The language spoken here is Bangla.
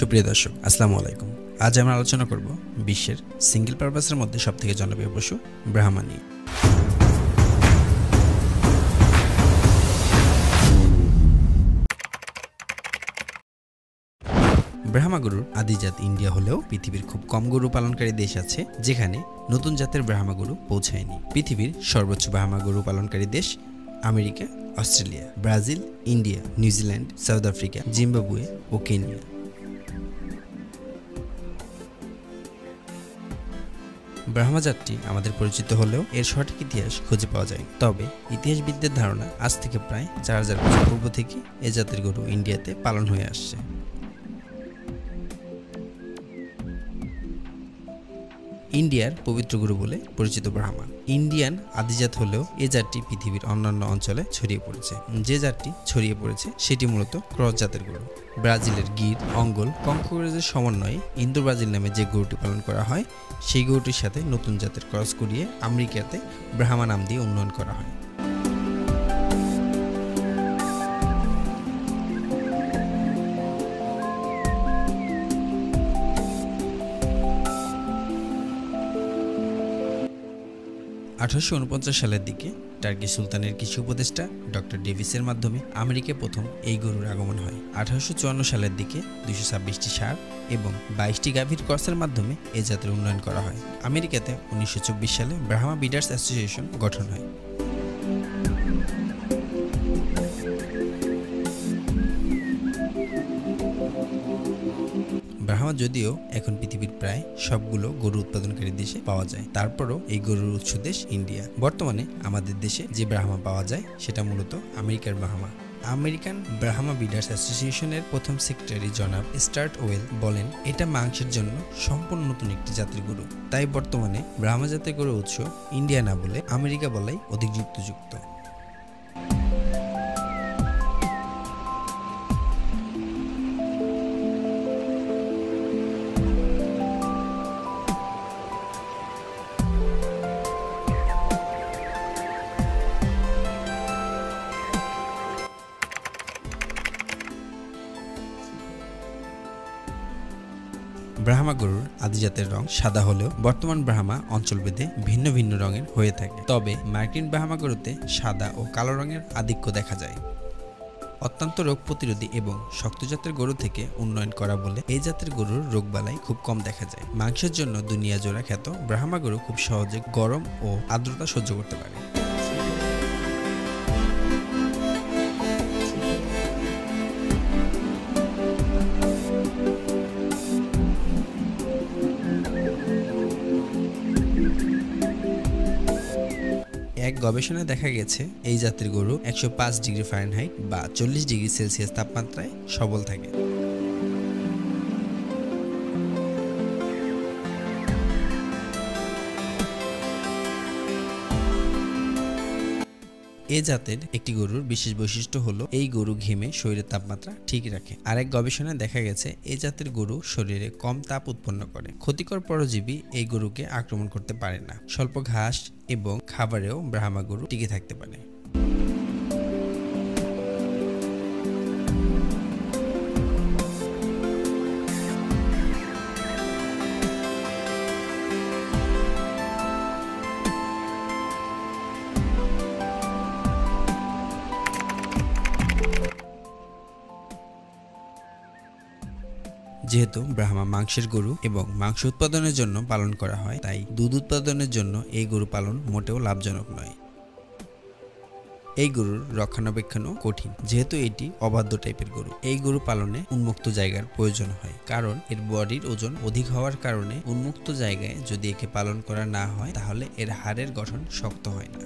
সুপ্রিয় দর্শক, আসসালামু আলাইকুম। আজ আমরা আলোচনা করব বিশ্বের সিঙ্গেল পারপাসের মধ্যে সবথেকে জনপ্রিয় পশু ব্রাহ্মা নিয়ে। ব্রাহ্মা গরুর আদিজাত ইন্ডিয়া হলেও পৃথিবীর খুব কম গরু পালনকারী দেশ আছে যেখানে নতুন জাতের ব্রাহ্মা গরু পৌঁছায়নি। পৃথিবীর সর্বোচ্চ ব্রাহ্মা গরু পালনকারী দেশ America, Australia, Brazil, India, New Zealand, South Africa, Zimbabwe ও কেনিয়া। ব্রাহ্মা জাতটি আমাদের পরিচিত হলেও এর সঠিক ইতিহাস খুঁজে পাওয়া যায়। তবে ইতিহাসবিদদের ধারণা আজ থেকে প্রায় 4000 বছর পূর্ব থেকে এ জাতের গরু ইন্ডিয়াতে পালন হয়ে আসছে। ইন্ডিয়ার পবিত্র গরু বলে পরিচিত ব্রাহ্মা ইন্ডিয়ান আদিজাত হলেও এ জাতটি পৃথিবীর অন্যান্য অঞ্চলে ছড়িয়ে পড়েছে। যে জাতটি ছড়িয়ে পড়েছে সেটি মূলত ক্রস জাতের গরু। ব্রাজিলের গির, অঙ্গল, কঙ্করেজের সমন্বয়ে ইন্দো ব্রাজিল নামে যে গরুটি পালন করা হয় সেই গরুটির সাথে নতুন জাতের ক্রস করিয়ে আমেরিকাতে ব্রাহ্মা নাম দিয়ে উন্নয়ন করা হয়। সালের দিকে টার্কি সুলতানের কৃষি উপদেষ্টা ডক্টর ডেভিসের মাধ্যমে আমেরিকায় প্রথম এই গরুর আগমন হয়। 1854 সালের দিকে 226টি ষাঁড় এবং 22টি গাভীর ক্রসের মাধ্যমে এই জাতের উন্নয়ন করা হয়। আমেরিকাতে 1924 সালে ব্রাহ্মা ব্রিডার্স অ্যাসোসিয়েশন গঠন হয়। ব্রাহ্মা যদিও এখন পৃথিবীর প্রায় সবগুলো গরু উৎপাদনকারী দেশে পাওয়া যায়, তারপরও এই গরুর উৎস দেশ ইন্ডিয়া। বর্তমানে আমাদের দেশে যে ব্রাহ্মা পাওয়া যায় সেটা মূলত আমেরিকার ব্রাহ্মা। আমেরিকান ব্রাহ্মা ব্রিডার্স অ্যাসোসিয়েশনের প্রথম সেক্রেটারি জনাব স্টার্ট ওয়েল বলেন, এটা মাংসের জন্য সম্পূর্ণ নতুন একটি জাতের গরু। তাই বর্তমানে ব্রাহ্মা জাতের গরুর উৎস ইন্ডিয়া না বলে আমেরিকা বলাই অধিক যুক্তিযুক্ত। ব্রাহ্মা গরুর আদিজাতের রং সাদা হলেও বর্তমান ব্রাহ্মা অঞ্চলভেদে ভিন্ন ভিন্ন রঙের হয়ে থাকে। তবে মার্কিন ব্রাহ্মা গরুতে সাদা ও কালো রঙের আধিক্য দেখা যায়। অত্যন্ত রোগ প্রতিরোধী এবং শক্ত জাতের গরু থেকে উন্নয়ন করা বলে এই জাতের গরুর রোগবালাই খুব কম দেখা যায়। মাংসের জন্য দুনিয়া জোড়া খ্যাত ব্রাহ্মা গরু খুব সহজে গরম ও আর্দ্রতা সহ্য করতে পারে। এক গবেষণায় দেখা গেছে এই জাতের গরু 105 ডিগ্রি ফারেনহাইট বা 40 ডিগ্রি সেলসিয়াস তাপমাত্রায় সবল থাকে। এই জাতের একটি গরুর বিশেষ বৈশিষ্ট্য হলো এই গরু ঘেমে শরীরের তাপমাত্রা ঠিক রাখে। আরেক গবেষণায় দেখা গেছে এই জাতের গরু শরীরে কম তাপ উৎপন্ন করে। ক্ষতিকর পরজীবী এই গরুকে আক্রমণ করতে পারে না। স্বল্প ঘাস এবং খাবারেও ব্রাহ্মা গরু টিকে থাকতে পারে। যেহেতু ব্রাহ্মা মাংসের গরু এবং মাংস উৎপাদনের জন্য পালন করা হয়, তাই দুধ উৎপাদনের জন্য এই গরু পালন মোটেও লাভজনক নয়। এই গরুর রক্ষণাবেক্ষণও কঠিন, যেহেতু এটি অবাধ্য টাইপের গরু। এই গরু পালনে উন্মুক্ত জায়গার প্রয়োজন হয়, কারণ এর বডির ওজন অধিক হওয়ার কারণে উন্মুক্ত জায়গায় যদি একে পালন করা না হয় তাহলে এর হাড়ের গঠন শক্ত হয় না।